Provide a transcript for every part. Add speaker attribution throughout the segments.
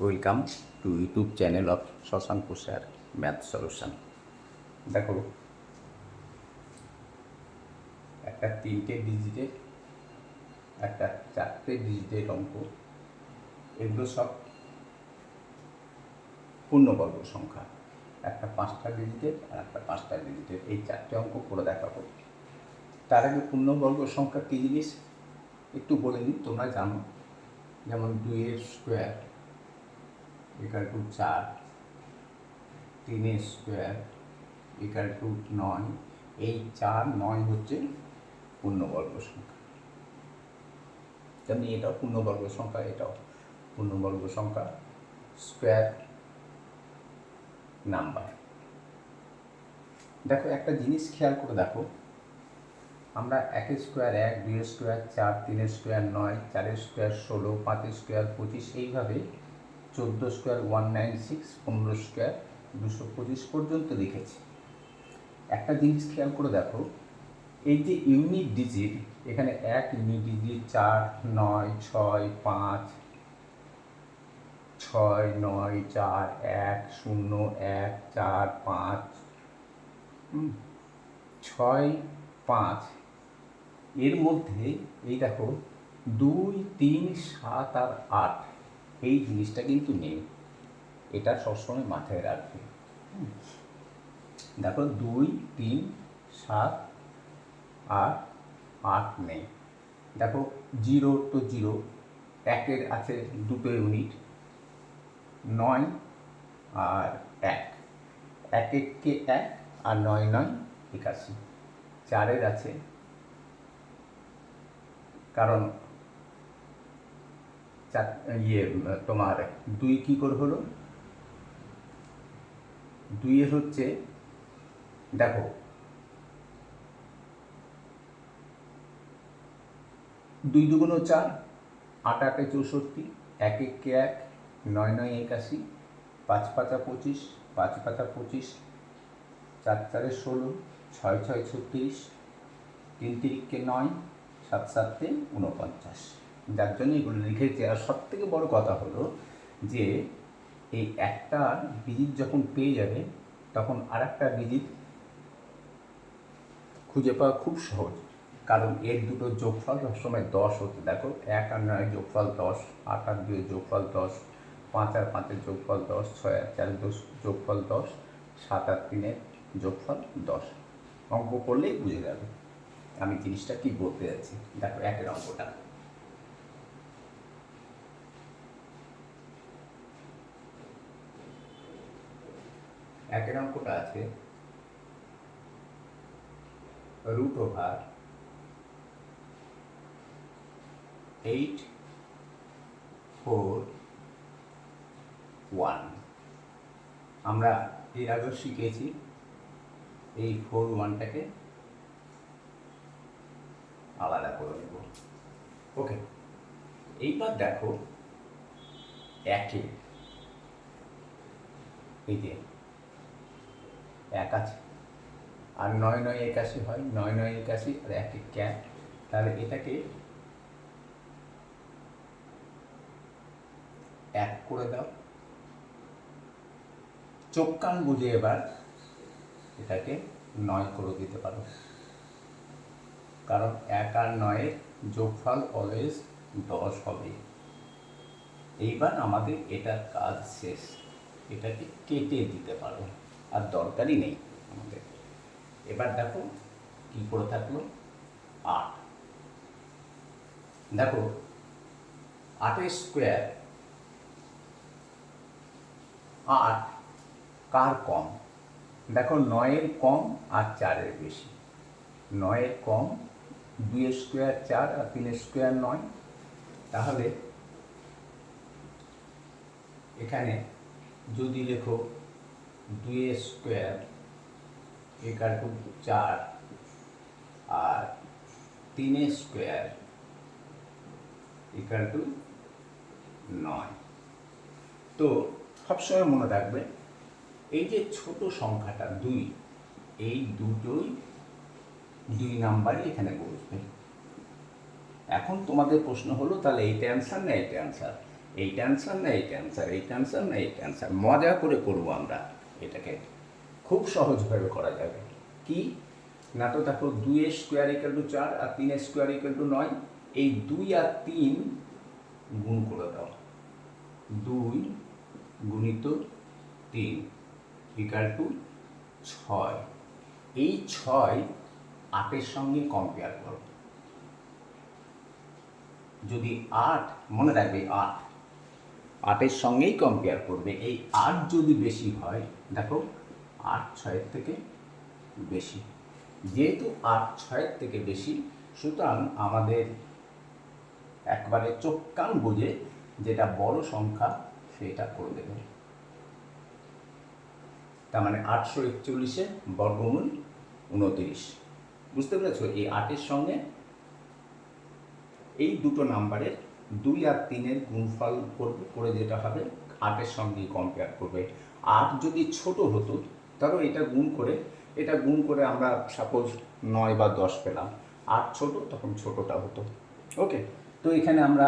Speaker 1: Welcome to YouTube channel of Shashank sir math solution. দেখো, একটা 3টে ডিজিটের, একটা 4টে ডিজিটের অঙ্ক, এগুলো সব পূর্ণবর্গ সংখ্যা। একটা 5টা ডিজিটের আর একটা 5টা ডিজিটের, এই 4টে অঙ্ক করে দেখাবো। তার আগে পূর্ণবর্গ সংখ্যা কী জিনিস একটু বলে নিই, তোমরা জানো। যেমন 2 square equal to 4, 3 square equal to 9। এই 4, 9 হচ্ছে পূর্ণবর্গ সংখ্যা। তেমনি এটাও পূর্ণবর্গ সংখ্যা, এটাও পূর্ণবর্গ সংখ্যা, স্কোয়ার নাম্বার। দেখো, একটা জিনিস খেয়াল করে দেখো, আমরা 1 square 1, 2 square 4, 3 square 9, 4 square 16, 5 square 25, এইভাবে 14 স্কোয়ার 196, 15 স্কোয়ার 225 পর্যন্ত লিখেছি। একটা জিনিস খেয়াল করে দেখো, এই যে ইউনিট ডিজিট, এখানে 1 ইউনিট ডিজিট, 4, 9, 6, 5, 6, 9, 4, 1, 0, 1, 4, 5, 6, 5, এর মধ্যে এই দেখো 2, 3, 7 আর 8, এই জিনিসটা কিন্তু নেই। এটা সবসময় মাথায় রাখবে। দেখো 2, 3, 7 আর 8 নেই। দেখো 0 তো 0, 1-এর আছে 2টো ইউনিট, 9 আর 1, 1-1-কে 1 আর 9, 9, 81। 4-এর আছে, কারণ তোমার 2 কী করে হলো, 2-এর হচ্ছে, দেখো 2 2 4, 8 8 64, 1 1 1, 9 9 81, 5 5 25, 5 5 25, 4 4 16, 6 6 36, 3 3 9, 7 7 49, যার জন্য এগুলো লিখেছি। আর সব থেকে বড় কথা হলো যে এই একটা ডিজিট যখন পেয়ে যাবে, তখন আর একটা ডিজিট খুঁজে পাওয়া খুব সহজ, কারণ এর দুটো যোগফল সবসময় 10 হতে। দেখো 1 আর 9 যোগফল 10, 8 আর 2 যোগফল 10, 5 আর 5 যোগফল 10, 6 আর 4 যোগফল 10, 7 আর 3 যোগফল 10। অঙ্ক করলেই বুঝে যাবে আমি জিনিসটা কী বলতে যাচ্ছি। দেখো 1-এর অঙ্কটা, আছে √8 4 1। আমরা এর আগেও শিখেছি এই 4 1টাকে আলাদা করে নেব। ওকে, এইবার দেখো 1-এ এই যে 1 আছে, আর 9 9 81 হয়, 9 9 81 আর 1 1 1, তাহলে এটাকে 1 করে দাও। চোখ কান বুঝে এবার এটাকে 9 করে দিতে পারো, কারণ 1 আর 9-এর যোগফল অলওয়েজ 10 হবে। এইবার আমাদের এটার কাজ শেষ, এটাকে কেটে দিতে পারো, আর দরকারই নেই আমাদের। এবার দেখো কী করে থাকলো 8। দেখো 8 স্কোয়ার 8 কার কম? দেখো 9-এর কম আর 4-এর বেশি। 9-এর কম, 2 স্কোয়ার 4 আর 3 স্কোয়ার 9। তাহলে এখানে যদি লেখো 2 স্কোয়ার ইকুয়াল টু 4 আর 3 স্কোয়ার ইকুয়াল টু 9, তো সবসময় মনে রাখবে এই যে ছোট সংখ্যাটা 2, এই দুটোই 2 নাম্বারই এখানে বসবে। এখন তোমাদের প্রশ্ন হলো, তাহলে এইটা অ্যান্সার না এটা অ্যান্সার? এইটা অ্যান্সার না এইটা অ্যান্সার, এইটা অ্যান্সার না এইটা অ্যান্সার, মজা করে করবো আমরা এটাকে, খুব সহজভাবে করা যাবে। কি না, তো দেখো 2 স্কোয়ার = 4 আর 3 স্কোয়ার = 9, এই 2 আর 3 গুণ করে দাও, 2 গুণিত 3 = 6। এই 6 8-এর সঙ্গে কম্পেয়ার করো। যদি 8, মনে রাখবে 8-এর সঙ্গেই কম্পেয়ার করবে। এই 8 যদি বেশি হয়, দেখো 8 6-এর থেকে বেশি, যেহেতু 8 6-এর থেকে বেশি, সুতরাং আমাদের একবারে চোখ কান বুঝে যেটা বড় সংখ্যা সেটা করে দেবে। তার মানে 841-এর বর্গমূল 29। বুঝতে পেরেছো? এই 8-এর সঙ্গে এই দুটো নাম্বারের 2 আর 3-এর গুণফল করবে, করে যেটা হবে 8-এর সঙ্গেই কম্পেয়ার করবে। 8 যদি ছোট হতো, ধরো এটা গুণ করে আমরা সাপোজ 9 বা 10 পেলাম, 8 ছোট, তখন ছোটটা হতো। ওকে, তো এখানে আমরা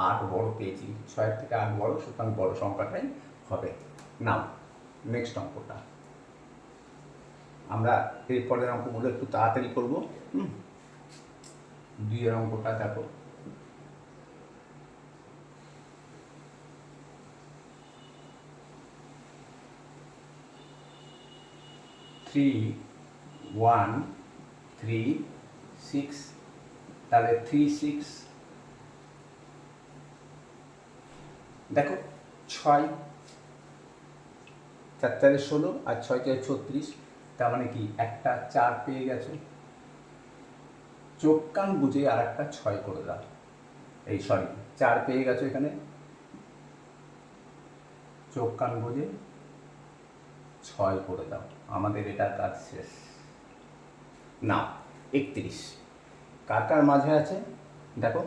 Speaker 1: 8 বড় পেয়েছি, 6-এর থেকে 8 বড়, সুতরাং বড় সংখ্যাটাই হবে। নাও নেক্সট অঙ্কটা আমরা, এরপরের অঙ্কগুলো একটু তাড়াতাড়ি করবো। 2-এর অঙ্কটা দেখো, থ্রি 1 3 6, তাহলে 3 6, দেখো 6 4 4 16 আর 6 4 36, তার মানে কি একটা 4 পেয়ে গেছো। চোখ কান বুঝে আর একটা 6 করে দাও, এই 4 পেয়ে গেছো এখানে, চোখ কান বুঝে 6 করে দাও, আমাদের এটার কাজ শেষ। না 31 কার কার মাঝে আছে দেখো,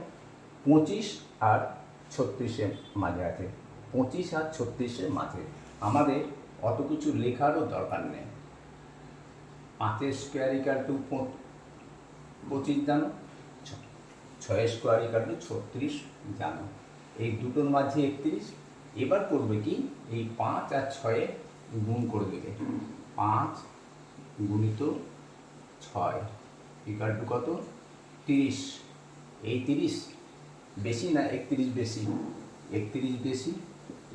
Speaker 1: 25 আর 36-এর মাঝে আছে, 25 আর 36-এর মাঝে। আমাদের অত কিছু লেখারও দরকার নেই। 5 স্কোয়ার = 25 জানো, 6 স্কোয়ার = 36 জানো, এই দুটোর মাঝে 31। এবার করবে কি, এই 5 আর 6-এ গুণ করে দেবে, 5 গুণিত 6 = কত, 30। এই 30 বেশি না 31 বেশি, 31 বেশি,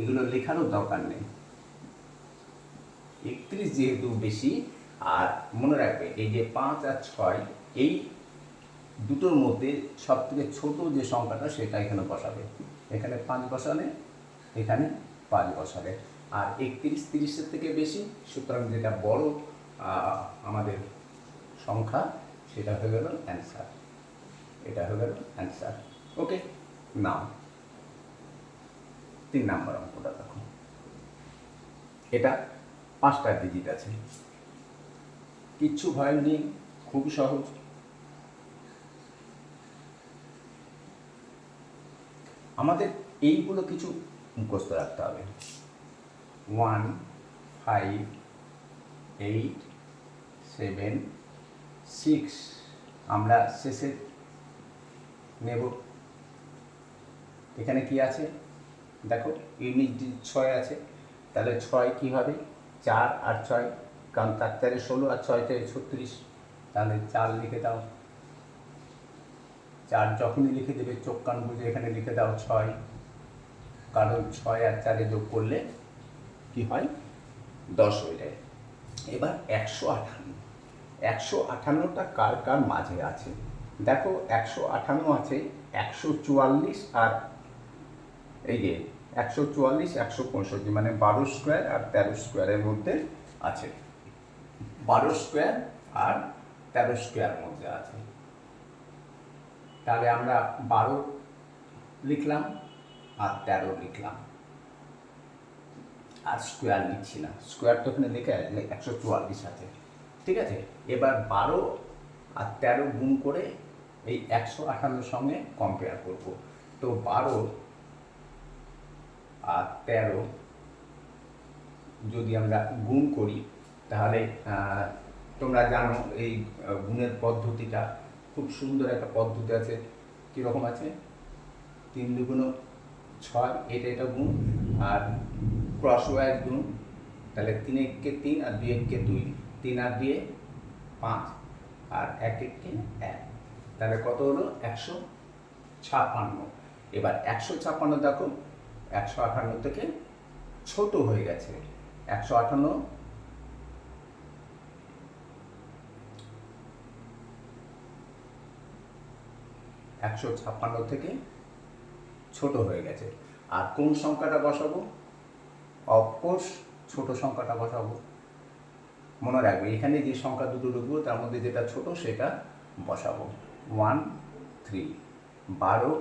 Speaker 1: এগুলো লেখারও দরকার নেই। 31 যেহেতু বেশি, আর মনে রাখবে এই যে 5 আর 6, এই দুটোর মধ্যে সব থেকে ছোট যে সংখ্যাটা সেটা এখানে বসাবে, এখানে 5 বসালে, এখানে 5 বসাবে, আর 31 30-এর থেকে বেশি, সুতরাং যেটা বড় আমাদের সংখ্যা সেটা হয়ে গেল অ্যান্সার, এটা হয়ে গেল অ্যান্সার। ওকে, নাও 3 নাম্বার অঙ্কটা দেখো, এটা 5টা ডিজিট আছে, কিচ্ছু ভয় নেই, খুব সহজ। আমাদের এইগুলো কিছু মুখস্থ রাখতে হবে। 1 5 8 7 6, আমরা শেষে নেব। এখানে কি আছে দেখো, ইউনিট 6 আছে, তাহলে 6 কী হবে, 4 আর 6, কারণ 4 4 16 আর 6 4 36, তাহলে 4 লিখে দাও। 4 যখনই লিখে দেবে চোখ কান বুঝে এখানে লিখে দাও 6, কারণ 6 আর 4-এ যোগ করলে কি হয়, 10 হয়ে যায়। এবার 158, 158টা কার কার মাঝে আছে দেখো, 158 আছে 144 আর এই যে 144 165, মানে 12 স্কোয়ার আর 13 স্কোয়ারের মধ্যে আছে, 12 স্কোয়ার আর 13 স্কোয়ার মধ্যে আছে। তাহলে আমরা 12 লিখলাম আর 13 লিখলাম, আর স্কোয়ার লিখছি না, স্কোয়ার তো ওখানে লেখা 144 আছে, ঠিক আছে। এবার 12 আর 13 গুণ করে এই 158-এর সঙ্গে কম্পেয়ার করব। তো 12 আর 13 যদি আমরা গুণ করি, তাহলে তোমরা জানো এই গুণের পদ্ধতিটা, খুব সুন্দর একটা পদ্ধতি আছে। কীরকম আছে, 3 2 6, এটা গুণ, আর ক্রস ওয়ার গুণ, তাহলে 3 একে 3 আর 2 একে 2, 3 আর 2 5 আর 1 একে 1, তাহলে কত হলো 156। এবার 156 দেখো 158 থেকে ছোট হয়ে গেছে। 158 156 থেকে ছোট হয়ে গেছে। আর কোন সংখ্যাটা বসাবো? অফকোর্স ছোট সংখ্যাটা বসাবো। মনে রাখবে এখানে যে সংখ্যা দুটো লিখবো তার মধ্যে যেটা ছোট সেটা বসাবো। 1 3, 12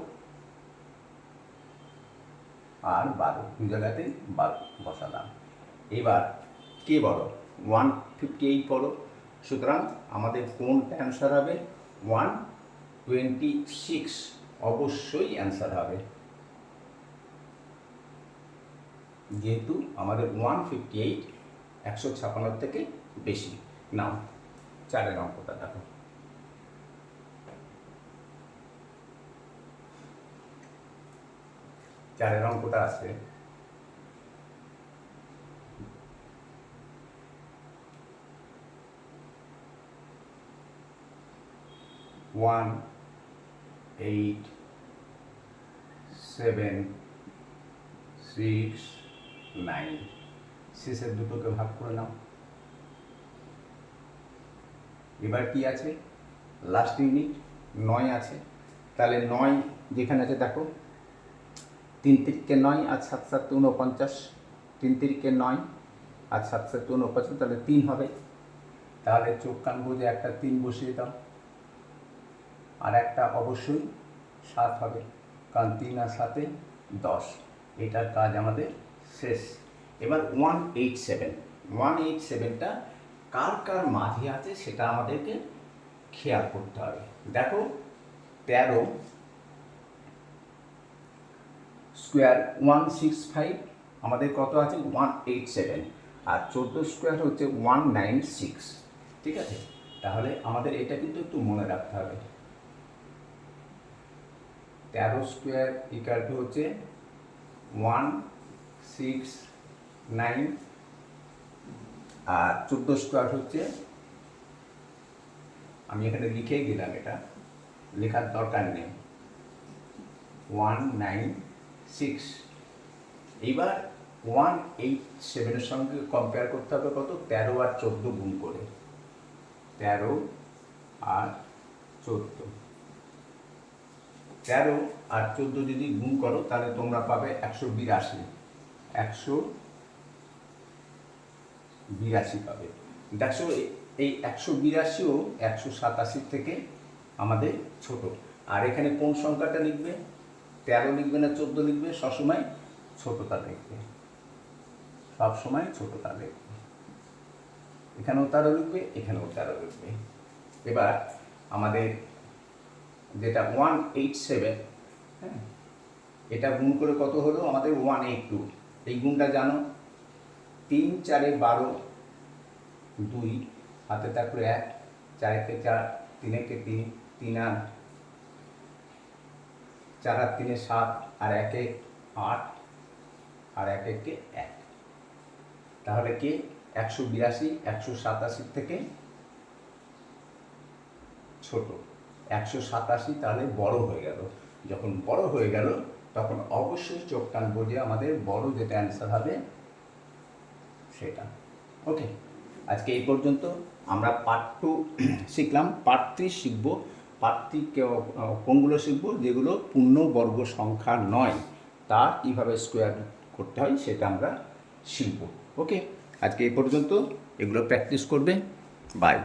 Speaker 1: আর 12, দুই জায়গাতে 12 বসালাম। এবার কে বলো? 158 বলো। সুতরাং আমাদের কোনটা অ্যান্সার হবে? 126 অবশ্যই অ্যান্সার হবে, যেহেতু আমাদের 158 156 থেকে বেশি। নাও 4 অঙ্কটা দেখো। চারের অঙ্কটা আছে 1 8 7 6 9, শেষের দুটোকে ভাগ করে নাও। এবার কি আছে? লাস্ট ইউনিট 9 আছে। তাহলে 9 যেখানে আছে দেখো, 3 তিরিকে 9 আর 7 7 49, 3 তিরিকে 9 আর 7 7 49, তাহলে 3 হবে। তাহলে চোখ কান বুঝে একটা 3 বসিয়ে দাও, আর একটা অবশ্যই 7 হবে, কারণ 3 আর 7 10। এটার কাজ আমাদের শেষ। এবার 187টা কার কার মাঝে আছে সেটা আমাদেরকে খেয়াল করতে হবে। দেখো 13 স্কোয়ার 165, আমাদের কত আছে? 187, আর 14 স্কোয়ার হচ্ছে 196। ঠিক আছে, তাহলে আমাদের এটা কিন্তু একটু মনে রাখতে হবে। 13 স্কোয়ার ইকুয়াল টু হচ্ছে 169, আর 14 স্কোয়ার হচ্ছে, আমি এখানে লিখেই দিলাম, এটা লেখার দরকার নেই, 196। এইবার 187-এর সঙ্গে কম্পেয়ার করতে হবে কত? 13 আর 14 গুণ করে। 13 আর 14, 13 আর 14 যদি গুণ করো তাহলে তোমরা পাবে 182, 182 পাবে। দেখো এই 182ও 187 থেকে আমাদের ছোট। আর এখানে কোন সংখ্যাটা লিখবে? 13 লিখবে না 14 লিখবে? সবসময় ছোটটা লিখবে, সবসময় ছোটটা লিখবে। এখানেও 13 লিখবে, এখানেও 13 লিখবে। এবার আমাদের যেটা 187, হ্যাঁ, এটা গুণ করে কত হলো আমাদের? 182। এই গুণটা জানো, 3 4 12, 2 হাতে তারপরে 1, 4 একে 4, 3 একে 3, 3 আর 4 আর 3 7, আর 1 8, আর 1 একে 1। তাহলে কি 182 187 থেকে ছোট। 187 তাহলে বড় হয়ে গেল। যখন বড় হয়ে গেল তখন অবশ্যই চোখ কান বুঝে আমাদের বড় যেটা অ্যান্সার হবে সেটা। ওকে, আজকে এই পর্যন্ত। আমরা পার্ট 2 শিখলাম, পার্ট 3 শিখব। পার্ট 3 কোনগুলো শিখব? যেগুলো পূর্ণবর্গ সংখ্যা নয়, তা কীভাবে স্কোয়ার করতে হয় সেটা আমরা শিখব। ওকে, আজকে এই পর্যন্ত। এগুলো প্র্যাকটিস করবে। বাই।